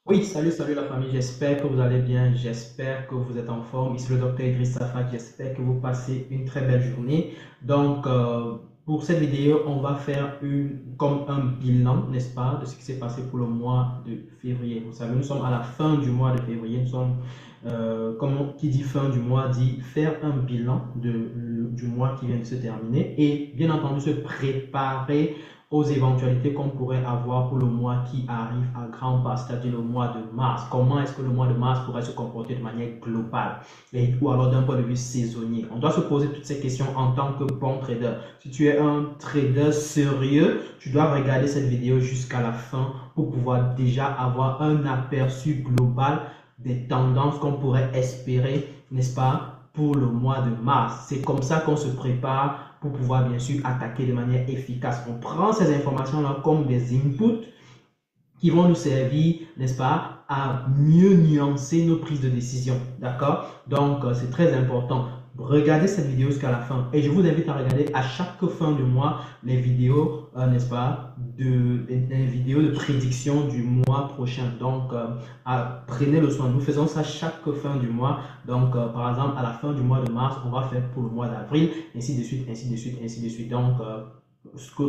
Oui, salut la famille, j'espère que vous allez bien, j'espère que vous êtes en forme. Ici le docteur Idriss Safa, j'espère que vous passez une très belle journée. Donc, pour cette vidéo, on va faire comme un bilan, n'est-ce pas, de ce qui s'est passé pour le mois de février. Vous savez, nous sommes à la fin du mois de février, nous sommes, qui dit fin du mois, dit faire un bilan du mois qui vient de se terminer et bien entendu se préparer aux éventualités qu'on pourrait avoir pour le mois qui arrive à grands pas, c'est-à-dire le mois de mars. Comment est-ce que le mois de mars pourrait se comporter de manière globale ou alors d'un point de vue saisonnier? On doit se poser toutes ces questions en tant que bon trader. Si tu es un trader sérieux, tu dois regarder cette vidéo jusqu'à la fin pour pouvoir déjà avoir un aperçu global des tendances qu'on pourrait espérer, n'est-ce pas, pour le mois de mars. C'est comme ça qu'on se prépare pour pouvoir bien sûr attaquer de manière efficace. On prend ces informations-là comme des inputs qui vont nous servir, n'est-ce pas, à mieux nuancer nos prises de décision. D'accord? Donc, c'est très important. Regardez cette vidéo jusqu'à la fin. Et je vous invite à regarder à chaque fin de mois les vidéos, n'est-ce pas, les vidéos de prédiction du mois prochain. Donc, prenez le soin. Nous faisons ça chaque fin du mois. Donc, par exemple, à la fin du mois de mars, on va faire pour le mois d'avril, ainsi de suite, ainsi de suite, ainsi de suite. Donc,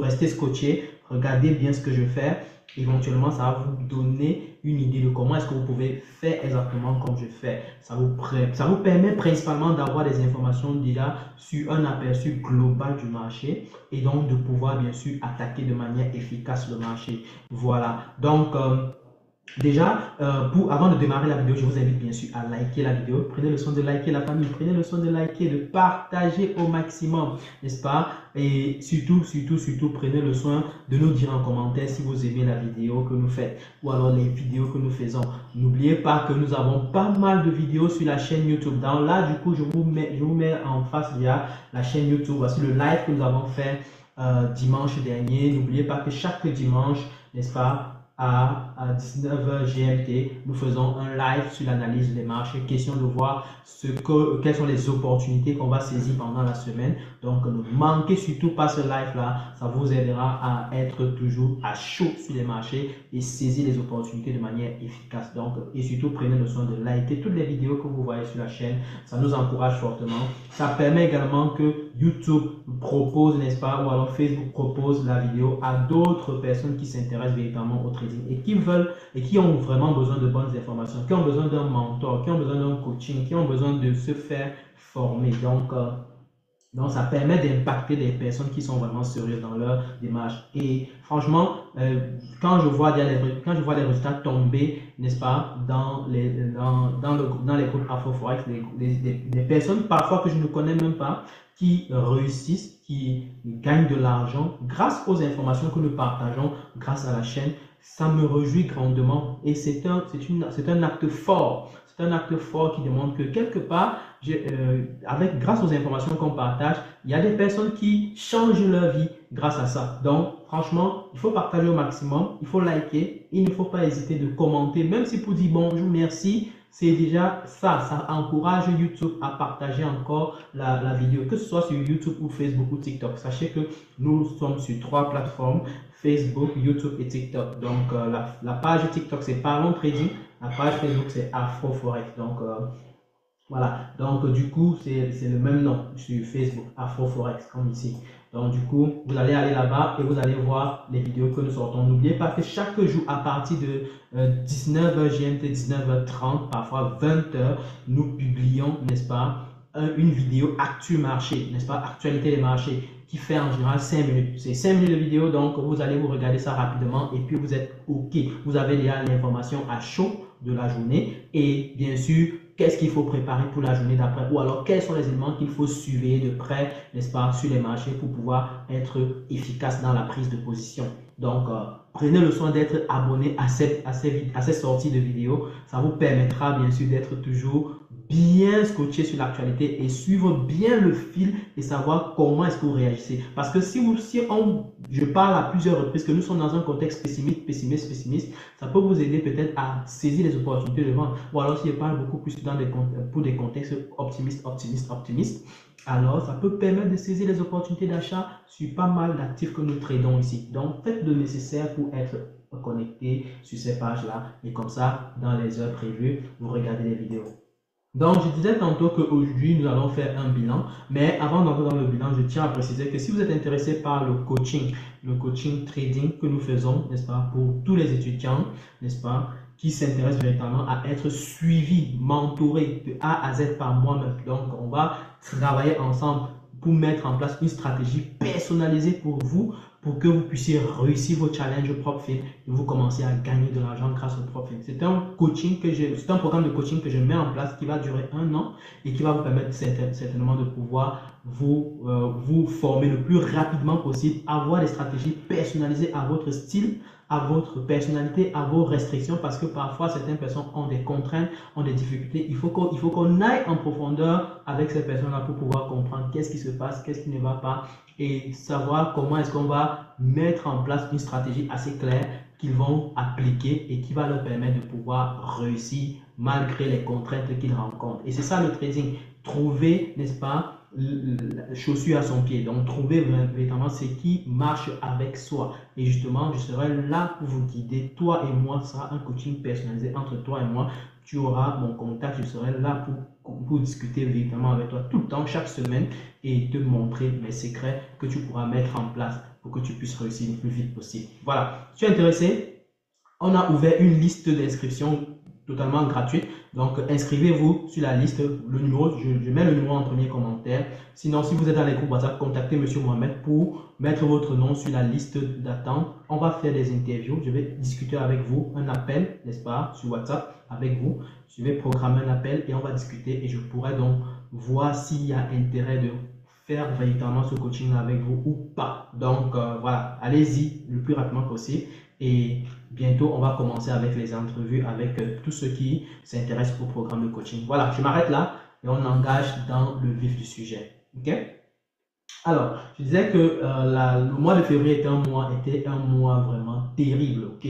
restez scotché, regardez bien ce que je fais. Éventuellement, ça va vous donner une idée de comment est-ce que vous pouvez faire exactement comme je fais. Ça vous permet principalement d'avoir des informations déjà sur un aperçu global du marché et donc de pouvoir bien sûr attaquer de manière efficace le marché. Voilà. Donc, déjà, avant de démarrer la vidéo, je vous invite bien sûr à liker la vidéo. Prenez le soin de liker la famille, prenez le soin de liker, de partager au maximum, n'est-ce pas? Et surtout, prenez le soin de nous dire en commentaire si vous aimez la vidéo que nous faisons ou alors les vidéos que nous faisons. N'oubliez pas que nous avons pas mal de vidéos sur la chaîne YouTube. Dans là, du coup, je vous mets en face via la chaîne YouTube. Voici le live que nous avons fait dimanche dernier. N'oubliez pas que chaque dimanche, n'est-ce pas, à 19h GMT, nous faisons un live sur l'analyse des marchés, question de voir quelles sont les opportunités qu'on va saisir pendant la semaine. Donc, ne manquez surtout pas ce live-là, ça vous aidera à être toujours à chaud sur les marchés et saisir les opportunités de manière efficace. Donc, et surtout, prenez le soin de liker toutes les vidéos que vous voyez sur la chaîne, ça nous encourage fortement. Ça permet également que YouTube propose, n'est-ce pas, ou alors Facebook propose la vidéo à d'autres personnes qui s'intéressent véritablement au trading et qui veulent et qui ont vraiment besoin de bonnes informations, qui ont besoin d'un mentor, qui ont besoin d'un coaching, qui ont besoin de se faire former. Donc, ça permet d'impacter des personnes qui sont vraiment sérieuses dans leur démarche. Et franchement, quand je vois les résultats tomber, n'est-ce pas, dans les groupes AfroForex, des personnes parfois que je ne connais même pas, qui réussissent, qui gagnent de l'argent grâce aux informations que nous partageons grâce à la chaîne, ça me réjouit grandement. Et c'est un acte fort. C'est un acte fort qui demande que quelque part, grâce aux informations qu'on partage, il y a des personnes qui changent leur vie grâce à ça. Donc, franchement, il faut partager au maximum, il faut liker, il ne faut pas hésiter de commenter, même si pour dire bonjour, merci, c'est déjà ça, ça encourage YouTube à partager encore la vidéo, que ce soit sur YouTube ou Facebook ou TikTok. Sachez que nous sommes sur 3 plateformes, Facebook, YouTube et TikTok. Donc, la page TikTok, c'est Parlons Trading, la page Facebook, c'est AfroForex. Donc, voilà, donc du coup, c'est le même nom sur Facebook, AfroForex, comme ici. Donc du coup, vous allez aller là-bas et vous allez voir les vidéos que nous sortons. N'oubliez pas que chaque jour, à partir de 19h GMT, 19h30, parfois 20h, nous publions, n'est-ce pas, une vidéo actu marché, n'est-ce pas, actualité des marchés, qui fait en général 5 minutes. C'est 5 minutes de vidéo, donc vous allez vous regarder ça rapidement et puis vous êtes OK. Vous avez déjà l'information à chaud de la journée et bien sûr, qu'est-ce qu'il faut préparer pour la journée d'après ou alors quels sont les éléments qu'il faut suivre de près, n'est-ce pas, sur les marchés pour pouvoir être efficace dans la prise de position. Donc, prenez le soin d'être abonné à ces sorties de vidéos. Ça vous permettra bien sûr d'être toujours bien scotché sur l'actualité et suivre bien le fil et savoir comment est-ce que vous réagissez. Parce que je parle à plusieurs reprises que nous sommes dans un contexte pessimiste, ça peut vous aider peut-être à saisir les opportunités de vente. Ou alors si je parle beaucoup plus pour des contextes optimistes, alors ça peut permettre de saisir les opportunités d'achat sur pas mal d'actifs que nous tradons ici. Donc faites le nécessaire pour être connecter sur ces pages-là. Et comme ça, dans les heures prévues, vous regardez les vidéos. Donc, je disais tantôt qu'aujourd'hui, nous allons faire un bilan. Mais avant d'entrer dans le bilan, je tiens à préciser que si vous êtes intéressé par le coaching trading que nous faisons, n'est-ce pas, pour tous les étudiants, n'est-ce pas, qui s'intéressent véritablement à être suivis, mentorés de A à Z par moi-même. Donc, on va travailler ensemble pour mettre en place une stratégie personnalisée pour vous, pour que vous puissiez réussir vos challenges PropFit et vous commencez à gagner de l'argent grâce au PropFit. C'est un programme de coaching que je mets en place qui va durer 1 an et qui va vous permettre certainement de pouvoir vous former le plus rapidement possible, avoir des stratégies personnalisées à votre style, à votre personnalité, à vos restrictions, parce que parfois certaines personnes ont des contraintes, ont des difficultés. Il faut qu'on aille en profondeur avec ces personnes-là pour pouvoir comprendre qu'est-ce qui se passe, qu'est-ce qui ne va pas et savoir comment est-ce qu'on va mettre en place une stratégie assez claire qu'ils vont appliquer et qui va leur permettre de pouvoir réussir malgré les contraintes qu'ils rencontrent. Et c'est ça le trading, trouver, n'est-ce pas, la chaussure à son pied. Donc, trouver véritablement ce qui marche avec soi. Et justement, je serai là pour vous guider. Toi et moi, ça sera un coaching personnalisé entre toi et moi. Tu auras mon contact. Je serai là pour discuter véritablement avec toi tout le temps, chaque semaine, et te montrer mes secrets que tu pourras mettre en place pour que tu puisses réussir le plus vite possible. Voilà. Si tu es intéressé, on a ouvert une liste d'inscription totalement gratuite. Donc, inscrivez-vous sur la liste. Le numéro, je mets le numéro en premier commentaire. Sinon, si vous êtes dans les groupes WhatsApp, contactez Monsieur Mohamed pour mettre votre nom sur la liste d'attente. On va faire des interviews. Je vais discuter avec vous, un appel, n'est-ce pas, sur WhatsApp avec vous. Je vais programmer un appel et on va discuter et je pourrai donc voir s'il y a intérêt de faire véritablement ce coaching avec vous ou pas. Donc, voilà, allez-y le plus rapidement possible. Et bientôt, on va commencer avec les entrevues avec tous ceux qui s'intéressent au programme de coaching. Voilà, je m'arrête là et on engage dans le vif du sujet. OK? Alors, je disais que le mois de février était un mois vraiment terrible. OK?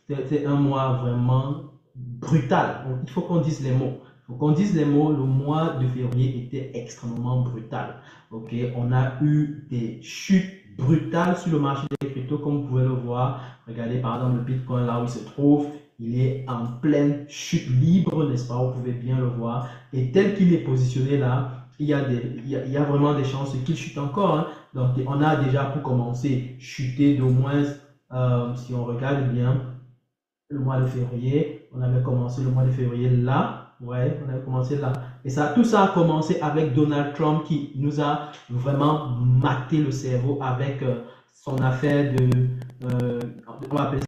C'était un mois vraiment brutal. Donc, il faut qu'on dise les mots. Il faut qu'on dise les mots. Le mois de février était extrêmement brutal. OK? On a eu des chutes brutales sur le marché des cryptos, comme vous pouvez le voir. Regardez par exemple le Bitcoin là où il se trouve, il est en pleine chute libre, n'est-ce pas? Vous pouvez bien le voir. Et tel qu'il est positionné là, il y a vraiment des chances qu'il chute encore. Hein. Donc on a déjà pour commencer chuté d'au moins, si on regarde bien, le mois de février, on avait commencé le mois de février là. Ouais, on avait commencé là. Et ça, tout ça a commencé avec Donald Trump qui nous a vraiment maté le cerveau avec son affaire de, on va appeler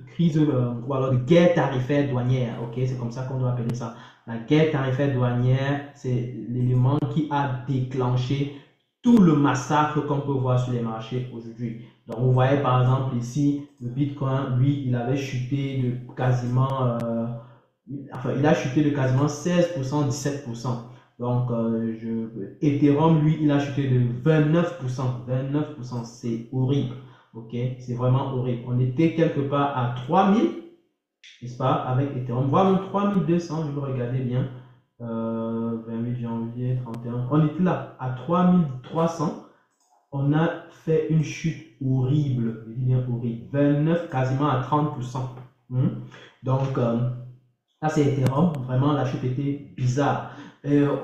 crise ou alors de guerre tarifaire douanière. Ok, c'est comme ça qu'on doit appeler ça. La guerre tarifaire douanière, c'est l'élément qui a déclenché tout le massacre qu'on peut voir sur les marchés aujourd'hui. Donc, vous voyez par exemple ici, le Bitcoin, lui, il avait chuté de quasiment, il a chuté de quasiment 16%, 17%. Donc, Ethereum, lui, il a chuté de 29%. 29%, c'est horrible. Ok, c'est vraiment horrible. On était quelque part à 3000, n'est-ce pas, avec Ethereum, voire même 3200, je vais regarder bien. 28 janvier, 31. On était là à 3300. On a fait une chute horrible, je dis bien horrible, 29, quasiment à 30%. Donc, là, c'est Ethereum. Vraiment, la chute était bizarre.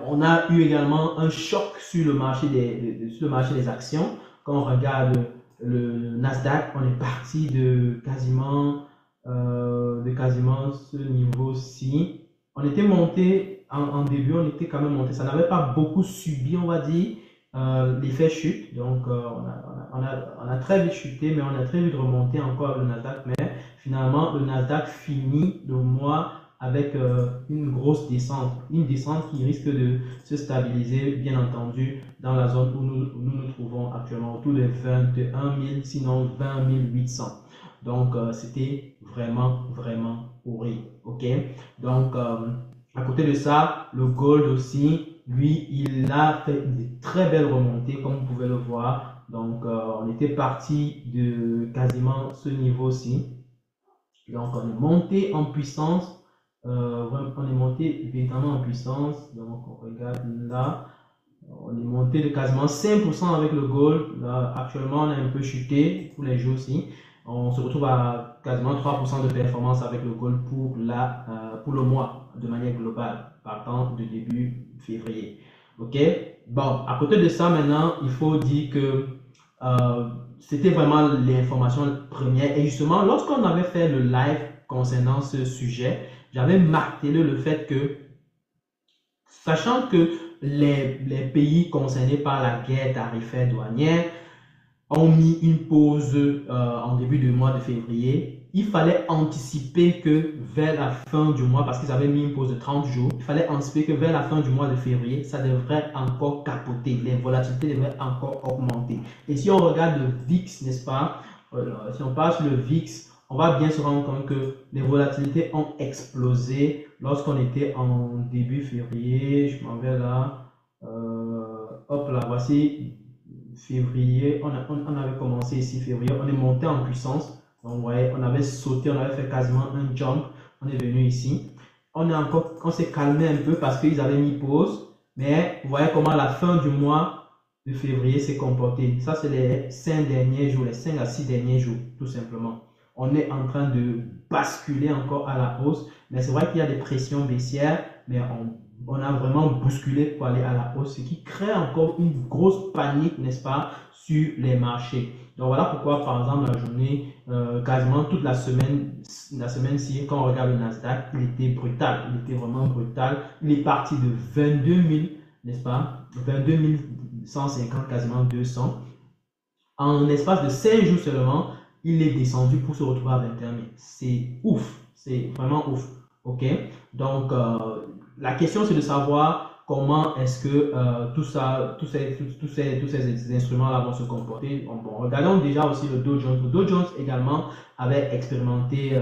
On a eu également un choc sur le marché des actions. Quand on regarde le Nasdaq, on est parti de quasiment ce niveau-ci. On était monté en début, on était quand même monté. Ça n'avait pas beaucoup subi, on va dire, l'effet chute. Donc, on a très vite chuté, mais on a très vite remonté encore le Nasdaq. Mais finalement, le Nasdaq finit le mois avec une grosse descente, une descente qui risque de se stabiliser, bien entendu, dans la zone où nous trouvons actuellement, autour de 21 000, sinon 20 800. Donc, c'était vraiment, vraiment horrible. OK? Donc, à côté de ça, le gold aussi, lui, il a fait une très belle remontée, comme vous pouvez le voir. Donc, on était parti de quasiment ce niveau-ci. Donc, on est monté en puissance. On est monté véritablement en puissance. Donc, on regarde là. On est monté de quasiment 5% avec le gold. Là, actuellement, on a un peu chuté pour les jours-ci. On se retrouve à quasiment 3% de performance avec le gold pour le mois de manière globale, partant de début février. Ok, bon, à côté de ça, maintenant, il faut dire que c'était vraiment l'information première. Et justement, lorsqu'on avait fait le live concernant ce sujet, j'avais marqué le fait que, sachant que les pays concernés par la guerre tarifaire douanière ont mis une pause en début du mois de février, il fallait anticiper que vers la fin du mois, parce qu'ils avaient mis une pause de 30 jours, il fallait anticiper que vers la fin du mois de février, ça devrait encore capoter, les volatilités devraient encore augmenter. Et si on regarde le VIX, n'est-ce pas, si on passe le VIX, on va bien se rendre compte que les volatilités ont explosé lorsqu'on était en début février. Je m'en vais là. Hop là, voici février. On avait commencé ici février. On est monté en puissance. Donc, vous voyez, on avait sauté, on avait fait quasiment un jump. On est venu ici. On s'est calmé un peu parce qu'ils avaient mis pause. Mais vous voyez comment la fin du mois de février s'est comportée. Ça, c'est les 5 derniers jours, les 5 à 6 derniers jours, tout simplement. On est en train de basculer encore à la hausse, mais c'est vrai qu'il y a des pressions baissières, mais on a vraiment bousculé pour aller à la hausse, ce qui crée encore une grosse panique, n'est-ce pas, sur les marchés. Donc voilà pourquoi, par exemple, la journée, quasiment toute la semaine-ci, quand on regarde le Nasdaq, il était brutal, il était vraiment brutal. Il est parti de 22 000, n'est-ce pas, 22 150, quasiment 200. En espace de 5 jours seulement, il est descendu pour se retrouver à 21 000. C'est ouf, c'est vraiment ouf. Ok, donc la question c'est de savoir comment est-ce que tous ces instruments-là vont se comporter. Bon, regardons déjà aussi le Dow Jones. Le Dow Jones également avait expérimenté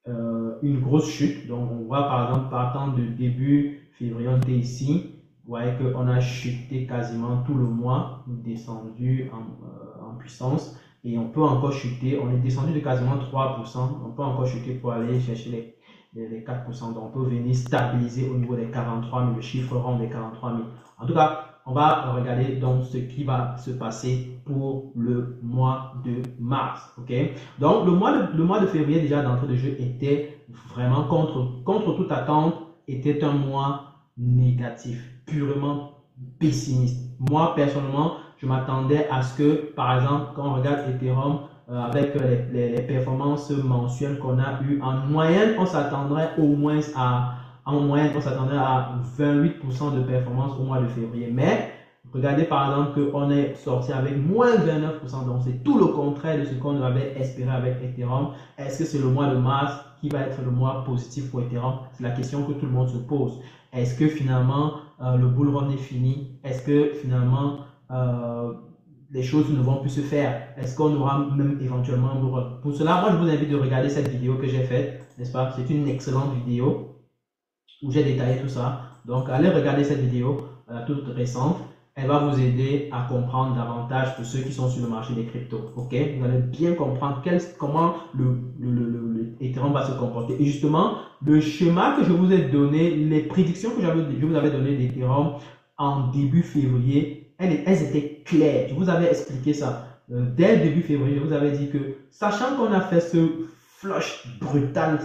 une grosse chute. Donc on voit par exemple partant de début février, on était ici. Vous voyez qu'on a chuté quasiment tout le mois, descendu en puissance. Et on peut encore chuter, on est descendu de quasiment 3%, on peut encore chuter pour aller chercher les 4%, donc on peut venir stabiliser au niveau des 43 000, le chiffre rond des 43 000. En tout cas, on va regarder donc ce qui va se passer pour le mois de mars, ok? Donc le mois de février déjà d'entrée de jeu était vraiment contre toute attente, était un mois négatif, purement pessimiste. Moi personnellement, je m'attendais à ce que, par exemple, quand on regarde Ethereum, avec les performances mensuelles qu'on a eues, en moyenne, on s'attendrait au moins à 28% de performance au mois de février. Mais, regardez par exemple qu'on est sorti avec moins 29%. Donc, c'est tout le contraire de ce qu'on avait espéré avec Ethereum. Est-ce que c'est le mois de mars qui va être le mois positif pour Ethereum? C'est la question que tout le monde se pose. Est-ce que finalement, le bull run est fini? Est-ce que finalement, les choses ne vont plus se faire? Est-ce qu'on aura même éventuellement un bull run? Pour cela, moi, je vous invite de regarder cette vidéo que j'ai faite, n'est-ce pas? C'est une excellente vidéo où j'ai détaillé tout ça. Donc, allez regarder cette vidéo toute récente. Elle va vous aider à comprendre davantage pour ceux qui sont sur le marché des cryptos. Ok, vous allez bien comprendre comment le Ethereum va se comporter. Et justement, le schéma que je vous ai donné, les prédictions que je vous avais donné d'Ethereum en début février, elles étaient claires. Je vous avais expliqué ça. Dès le début février, je vous avais dit que, sachant qu'on a fait ce flush brutal,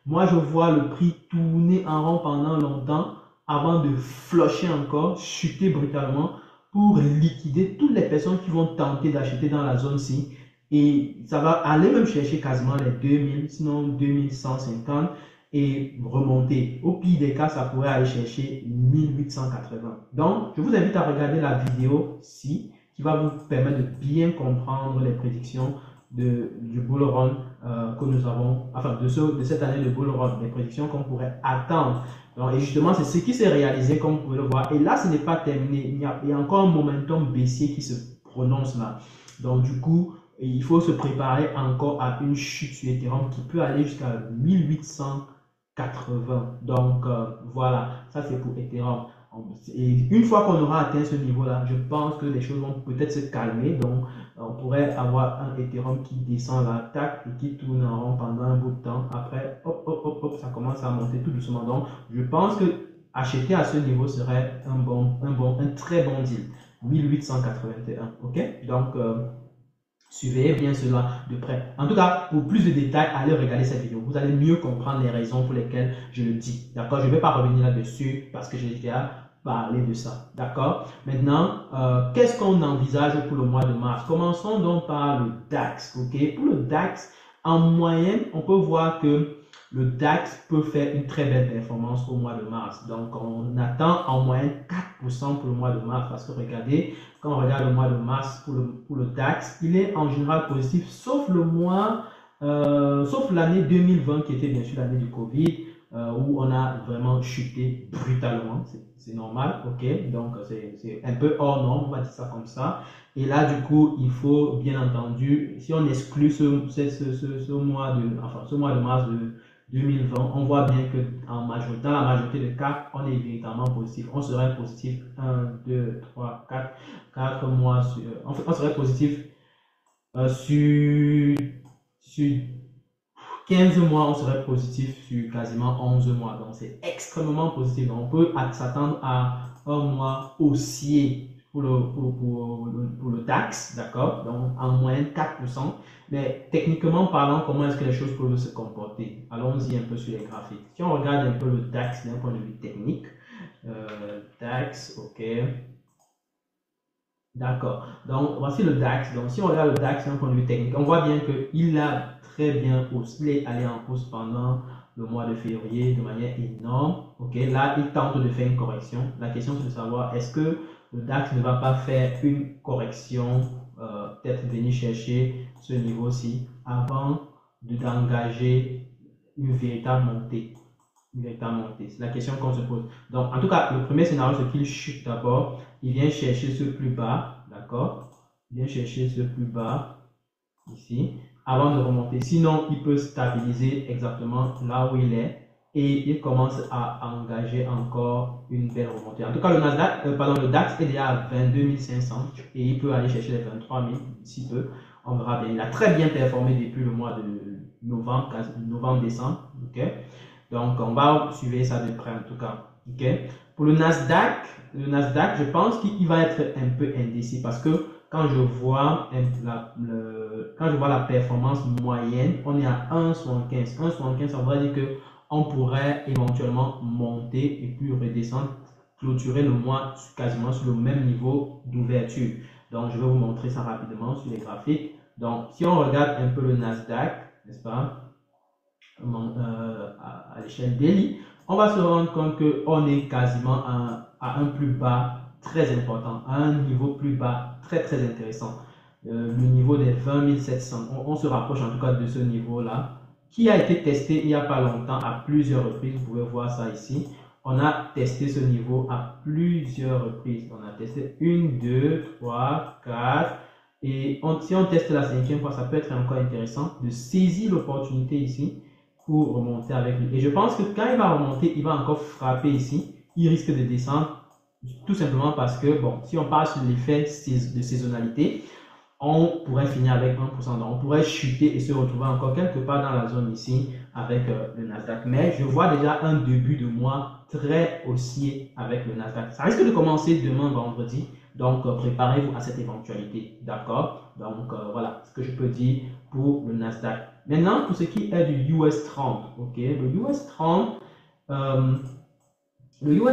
moi je vois le prix tourner en rond pendant longtemps, avant de flusher encore, chuter brutalement pour liquider toutes les personnes qui vont tenter d'acheter dans la zone-ci. Et ça va aller même chercher quasiment les 2000, sinon 2150 et remonter. Au pire des cas, ça pourrait aller chercher 1880. Donc, je vous invite à regarder la vidéo-ci qui va vous permettre de bien comprendre les prédictions du bull run que nous avons, enfin de cette année de bull run, les prédictions qu'on pourrait attendre. Donc, et justement, c'est ce qui s'est réalisé comme vous pouvez le voir. Et là, ce n'est pas terminé. Il y a encore un momentum baissier qui se prononce là. Donc, du coup, il faut se préparer encore à une chute sur Ethereum qui peut aller jusqu'à 1880. Donc, voilà, ça c'est pour Ethereum. Et une fois qu'on aura atteint ce niveau-là, je pense que les choses vont peut-être se calmer. Donc, on pourrait avoir un Ethereum qui descend à l'attaque et qui tourne en rond pendant un bout de temps. Après, hop, hop, hop, hop, ça commence à monter tout doucement. Donc, je pense que acheter à ce niveau serait un très bon deal. 1881. Ok? Donc, Suivez bien cela de près. En tout cas, pour plus de détails, allez regarder cette vidéo. Vous allez mieux comprendre les raisons pour lesquelles je le dis. D'accord? Je ne vais pas revenir là-dessus parce que j'ai déjà parlé de ça. D'accord? Maintenant, qu'est-ce qu'on envisage pour le mois de mars? Commençons donc par le DAX. Ok? Pour le DAX, en moyenne, on peut voir que le DAX peut faire une très belle performance au mois de mars. Donc, on attend en moyenne 4% pour le mois de mars parce que regardez, quand on regarde le mois de mars pour le DAX, il est en général positif, sauf le mois, sauf l'année 2020 qui était bien sûr l'année du Covid, où on a vraiment chuté brutalement. C'est normal, ok? Donc c'est un peu hors norme, on va dire ça comme ça. Et là, du coup, il faut bien entendu, si on exclut ce mois ce mois de mars de 2020, on voit bien que dans la majorité des cas, on est véritablement positif. On serait positif 1, 2, 3, 4 mois. En fait, on serait positif sur 15 mois, on serait positif sur quasiment 11 mois. Donc, c'est extrêmement positif. Donc, on peut s'attendre à un mois haussier pour le DAX, d'accord? Donc, en moyenne 4%. Mais techniquement parlant, comment est-ce que les choses peuvent se comporter? Allons-y un peu sur les graphiques. Si on regarde un peu le DAX d'un point de vue technique, DAX, ok. D'accord. Donc, voici le DAX. Donc, si on regarde le DAX d'un point de vue technique, on voit bien qu'il a très bien hausse. Il est allé en hausse pendant le mois de février de manière énorme. Ok, là, il tente de faire une correction. La question, c'est de savoir est-ce que le DAX ne va pas faire une correction, peut-être venir chercher ce niveau-ci avant d'engager une véritable montée. C'est la question qu'on se pose. Donc, en tout cas, le premier scénario, c'est qu'il chute d'abord. Il vient chercher ce plus bas, d'accord? Il vient chercher ce plus bas, ici, avant de remonter. Sinon, il peut stabiliser exactement là où il est et il commence à engager encore une belle remontée. En tout cas, le DAX est déjà à 22 500 et il peut aller chercher les 23 000 d'ici peu. On verra bien. Il a très bien performé depuis le mois de novembre-décembre. Ok? Donc, on va suivre ça de près en tout cas. Ok. Pour le Nasdaq, je pense qu'il va être un peu indécis parce que quand je vois la performance moyenne, on est à 1,75. 1,75, ça veut dire que on pourrait éventuellement monter et puis redescendre, clôturer le mois quasiment sur le même niveau d'ouverture. Donc, je vais vous montrer ça rapidement sur les graphiques. Donc, si on regarde un peu le Nasdaq, n'est-ce pas? À l'échelle daily, on va se rendre compte qu'on est quasiment à un plus bas très important, à un niveau plus bas très très intéressant. Le niveau des 20 700, on se rapproche en tout cas de ce niveau-là, qui a été testé il n'y a pas longtemps à plusieurs reprises. Vous pouvez voir ça ici. On a testé ce niveau à plusieurs reprises. On a testé 1, 2, 3, 4. Et si on teste la cinquième fois, ça peut être encore intéressant de saisir l'opportunité ici pour remonter avec lui. Et je pense que quand il va remonter, il va encore frapper ici. Il risque de descendre tout simplement parce que, bon, si on parle sur l'effet de saisonnalité, on pourrait finir avec 1%. Donc, on pourrait chuter et se retrouver encore quelque part dans la zone ici avec le Nasdaq. Mais je vois déjà un début de mois très haussier avec le Nasdaq. Ça risque de commencer demain vendredi. Donc, préparez-vous à cette éventualité. D'accord? Donc, voilà ce que je peux dire pour le Nasdaq. Maintenant, pour ce qui est du US 30, ok, le US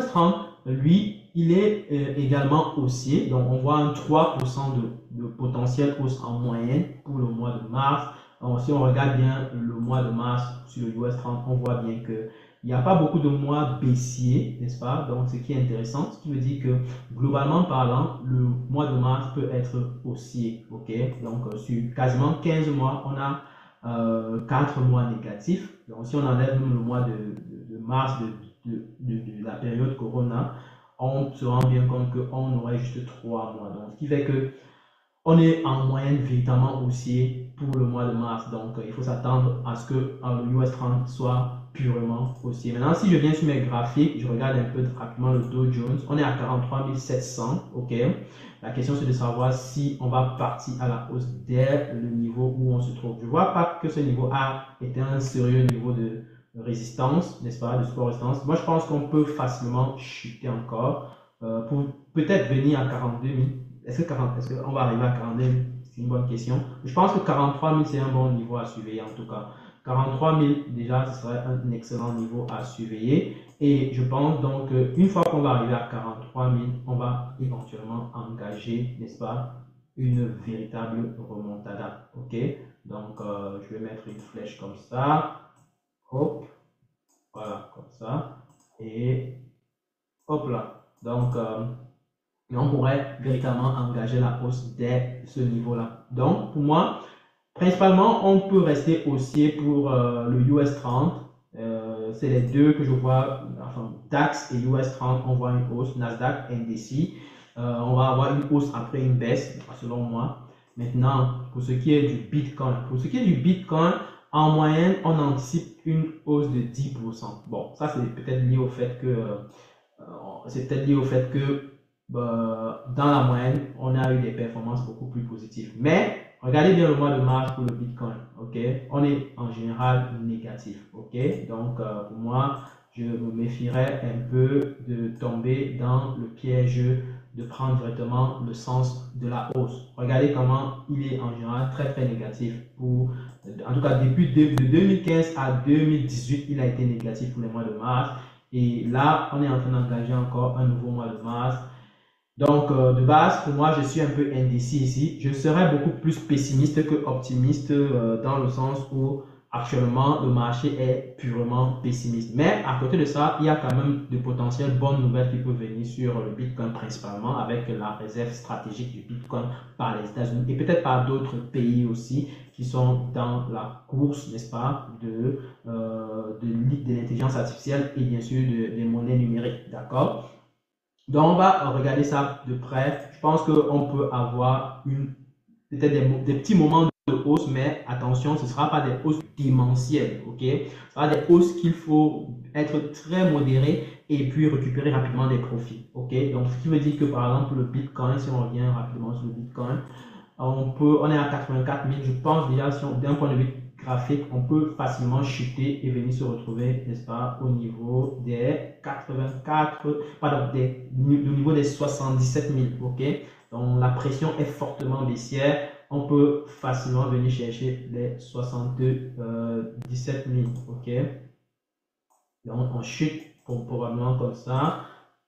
30, lui, il est également haussier. Donc, on voit un 3% de potentiel hausse en moyenne pour le mois de mars. Donc, si on regarde bien le mois de mars sur le US 30, on voit bien que il n'y a pas beaucoup de mois baissiers, n'est-ce pas? Donc, ce qui est intéressant, ce qui veut dire que globalement parlant, le mois de mars peut être haussier. Ok, donc sur quasiment 15 mois, on a 4 mois négatifs. Donc, si on enlève même le mois de mars de la période Corona, on se rend bien compte qu'on aurait juste 3 mois. Donc, ce qui fait que on est en moyenne véritablement haussier pour le mois de mars. Donc, il faut s'attendre à ce que le US 30 soit purement haussier. Maintenant, si je viens sur mes graphiques, je regarde un peu rapidement le Dow Jones. On est à 43 700. OK. La question, c'est de savoir si on va partir à la hausse dès le niveau où on se trouve. Je ne vois pas que ce niveau A était un sérieux niveau de résistance, n'est-ce pas, de support résistance. Moi, je pense qu'on peut facilement chuter encore pour peut-être venir à 42 000. Est-ce qu'on va arriver à 42 000? C'est une bonne question. Je pense que 43 000, c'est un bon niveau à surveiller en tout cas. 43 000, déjà, ce serait un excellent niveau à surveiller. Et je pense donc qu'une fois qu'on va arriver à 43 000, on va éventuellement engager, n'est-ce pas, une véritable remontada. Ok? Donc, je vais mettre une flèche comme ça. Hop. Voilà, comme ça. Et hop là. Donc, on pourrait véritablement engager la hausse dès ce niveau-là. Donc, pour moi, principalement, on peut rester haussier pour le US 30. C'est les deux que je vois, enfin, DAX et US 30, on voit une hausse. Nasdaq, NDC, on va avoir une hausse après une baisse, selon moi. Maintenant, pour ce qui est du Bitcoin, en moyenne, on anticipe une hausse de 10%. Bon, ça c'est peut-être lié au fait que dans la moyenne, on a eu des performances beaucoup plus positives. Mais regardez bien le mois de mars pour le Bitcoin, ok? On est en général négatif, ok? Donc, pour moi, je me méfierais un peu de tomber dans le piège de prendre directement le sens de la hausse. Regardez comment il est en général très très négatif. En tout cas, depuis de 2015 à 2018, il a été négatif pour les mois de mars. Et là, on est en train d'engager encore un nouveau mois de mars. Donc, de base, pour moi, je suis un peu indécis ici. Je serais beaucoup plus pessimiste que optimiste dans le sens où actuellement, le marché est purement pessimiste. Mais à côté de ça, il y a quand même de potentielles bonnes nouvelles qui peuvent venir sur le Bitcoin principalement avec la réserve stratégique du Bitcoin par les États-Unis et peut-être par d'autres pays aussi qui sont dans la course, n'est-ce pas, de l'intelligence artificielle et bien sûr des monnaies numériques. D'accord? Donc, on va regarder ça de près. Je pense qu'on peut avoir peut-être des petits moments de hausse, mais attention, ce ne sera pas des hausses démentielles, ok? Ce sera des hausses qu'il faut être très modéré et puis récupérer rapidement des profits, ok? Donc, ce qui veut dire que par exemple, le Bitcoin, si on revient rapidement sur le Bitcoin, on est à 84 000. Je pense déjà, d'un point de vue graphique, on peut facilement chuter et venir se retrouver, n'est-ce pas, au niveau des 84, pardon, au niveau des 77 000, ok? Donc la pression est fortement baissière. On peut facilement venir chercher les 77 000, ok? Donc on chute probablement comme ça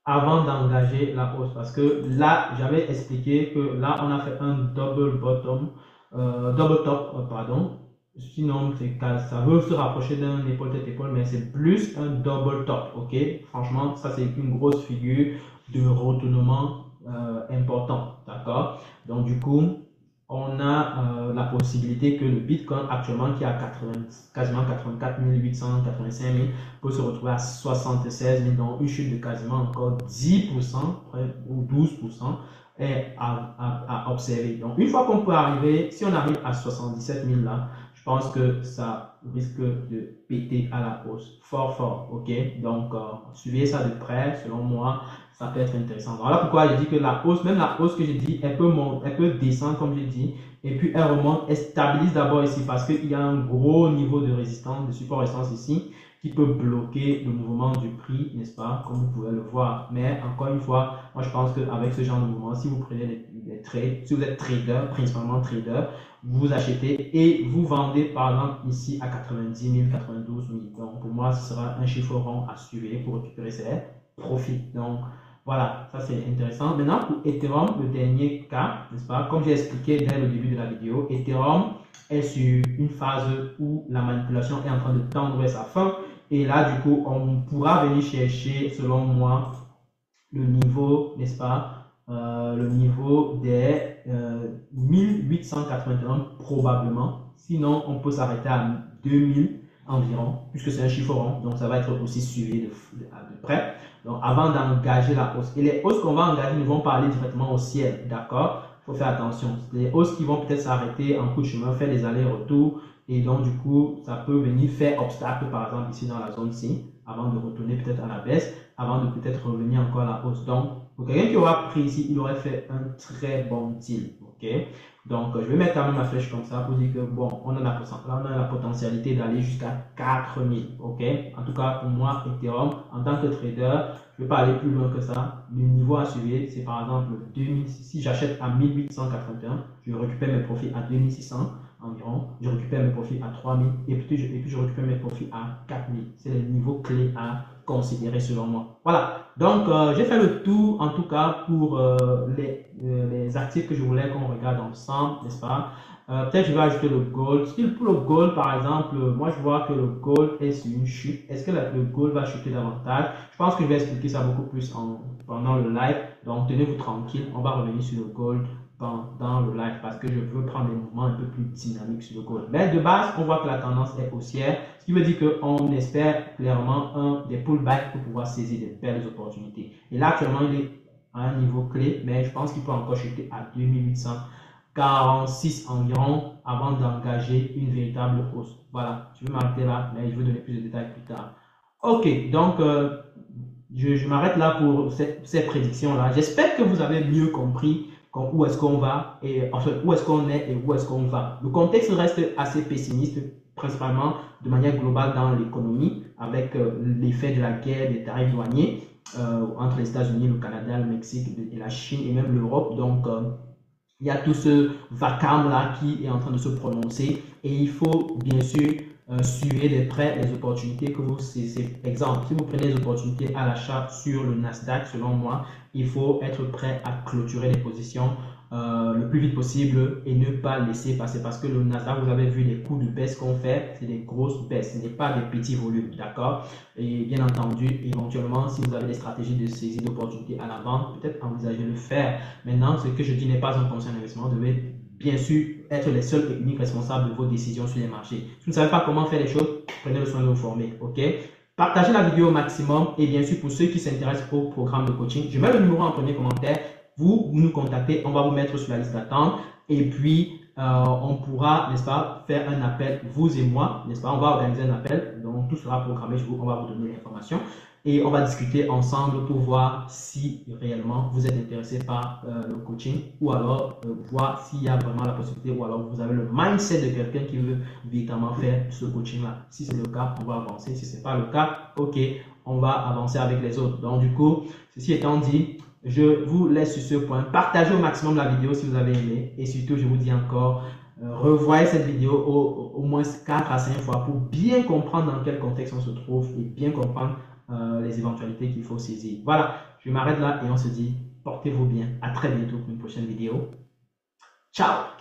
avant d'engager la hausse, parce que là j'avais expliqué que là on a fait un double top, pardon. Sinon ça veut se rapprocher d'un épaule tête épaule, mais c'est plus un double top, ok? Franchement, ça c'est une grosse figure de retournement important, d'accord? Donc du coup, on a la possibilité que le Bitcoin actuellement qui est à quasiment 84 800, 85 000 peut se retrouver à 76 000, donc une chute de quasiment encore 10% ou 12% est à observer. Donc une fois qu'on peut arriver, si on arrive à 77 000 là, je pense que ça risque de péter à la hausse fort, ok? Donc suivez ça de près, selon moi ça peut être intéressant. Voilà pourquoi je dis que la hausse, même la hausse que j'ai dit, elle peut descendre comme j'ai dit, et puis elle remonte, elle stabilise d'abord ici parce qu'il y a un gros niveau de résistance, de support résistance ici, qui peut bloquer le mouvement du prix, n'est-ce pas, comme vous pouvez le voir. Mais encore une fois, moi je pense qu'avec ce genre de mouvement, si vous prenez des trades, si vous êtes trader, principalement trader, vous achetez et vous vendez par exemple ici à 90 000, 92 000. Donc pour moi, ce sera un chiffre rond à suivre pour récupérer ses profits. Donc voilà, ça c'est intéressant. Maintenant, pour Ethereum, le dernier cas, n'est-ce pas? Comme j'ai expliqué dès le début de la vidéo, Ethereum est sur une phase où la manipulation est en train de tendre vers sa fin. Et là, du coup, on pourra venir chercher, selon moi, le niveau, n'est-ce pas? Le niveau des 1881 probablement. Sinon, on peut s'arrêter à 2000 environ, puisque c'est un chiffre rond. Donc, ça va être aussi suivi de près. Donc, avant d'engager la hausse. Et les hausses qu'on va engager ne vont pas aller directement au ciel, d'accord? Il faut faire attention. Les hausses qui vont peut-être s'arrêter en coup de chemin, faire des allers-retours. Et donc, du coup, ça peut venir faire obstacle, par exemple, ici dans la zone ci, avant de retourner peut-être à la baisse, avant de peut-être revenir encore à la hausse. Donc, pour quelqu'un qui aura pris ici, il aurait fait un très bon deal, ok? Donc, je vais mettre quand même ma flèche comme ça pour dire que, bon, on a la potentialité d'aller jusqu'à 4000, ok? En tout cas, pour moi, Ethereum, en tant que trader, je ne vais pas aller plus loin que ça. Le niveau à suivre, c'est par exemple 2000, si j'achète à 1881, je récupère mes profits à 2600 environ, je récupère mes profits à 3000 et puis je récupère mes profits à 4000. C'est les niveaux clés à considérer selon moi. Voilà, donc j'ai fait le tour en tout cas pour les actifs que je voulais qu'on regarde ensemble, n'est-ce pas? Peut-être je vais ajouter le gold. Pour le gold, par exemple, moi je vois que le gold est sur une chute. Est-ce que le gold va chuter davantage? Je pense que je vais expliquer ça beaucoup plus pendant le live. Donc tenez-vous tranquille, on va revenir sur le gold dans le live parce que je veux prendre des mouvements un peu plus dynamiques sur le gold. Mais de base, on voit que la tendance est haussière, ce qui veut dire qu'on espère clairement des pullbacks pour pouvoir saisir des belles opportunités. Et là, actuellement, il est à un niveau clé, mais je pense qu'il peut encore chuter à 2846 environ avant d'engager une véritable hausse. Voilà, je vais m'arrêter là, mais je vais donner plus de détails plus tard. Ok, donc je m'arrête là pour ces prédictions-là. J'espère que vous avez mieux compris où est-ce qu'on va et enfin où est-ce qu'on est et où est-ce qu'on va. Le contexte reste assez pessimiste, principalement de manière globale dans l'économie, avec l'effet de la guerre des tarifs douaniers entre les États-Unis, le Canada, le Mexique et la Chine et même l'Europe. Donc il y a tout ce vacarme-là qui est en train de se prononcer et il faut bien sûr suivre de près les opportunités que vous saisissez. Exemple, si vous prenez les opportunités à l'achat sur le Nasdaq, selon moi, il faut être prêt à clôturer les positions le plus vite possible et ne pas laisser passer parce que le Nasdaq, vous avez vu les coups de baisse qu'on fait, c'est des grosses baisses, ce n'est pas des petits volumes, d'accord? Et bien entendu, éventuellement, si vous avez des stratégies de saisie d'opportunités à la vente, peut-être envisager de le faire. Maintenant, ce que je dis n'est pas un conseil d'investissement, vous devez bien sûr être les seuls et uniques responsables de vos décisions sur les marchés. Si vous ne savez pas comment faire les choses, prenez le soin de vous former, ok? Partagez la vidéo au maximum et bien sûr pour ceux qui s'intéressent au programme de coaching, je mets le numéro en premier commentaire. Vous nous contactez, on va vous mettre sur la liste d'attente et puis on pourra, n'est-ce pas, faire un appel, vous et moi, n'est-ce pas, on va organiser un appel, donc tout sera programmé, on va vous donner l'information et on va discuter ensemble pour voir si réellement vous êtes intéressé par le coaching ou alors voir s'il y a vraiment la possibilité ou alors vous avez le mindset de quelqu'un qui veut véritablement faire ce coaching-là. Si c'est le cas, on va avancer. Si ce n'est pas le cas, ok, on va avancer avec les autres. Donc du coup, ceci étant dit, je vous laisse sur ce point. Partagez au maximum la vidéo si vous avez aimé. Et surtout, je vous dis encore, revoyez cette vidéo au moins 4 à 5 fois pour bien comprendre dans quel contexte on se trouve et bien comprendre les éventualités qu'il faut saisir. Voilà, je m'arrête là et on se dit, portez-vous bien. À très bientôt pour une prochaine vidéo. Ciao!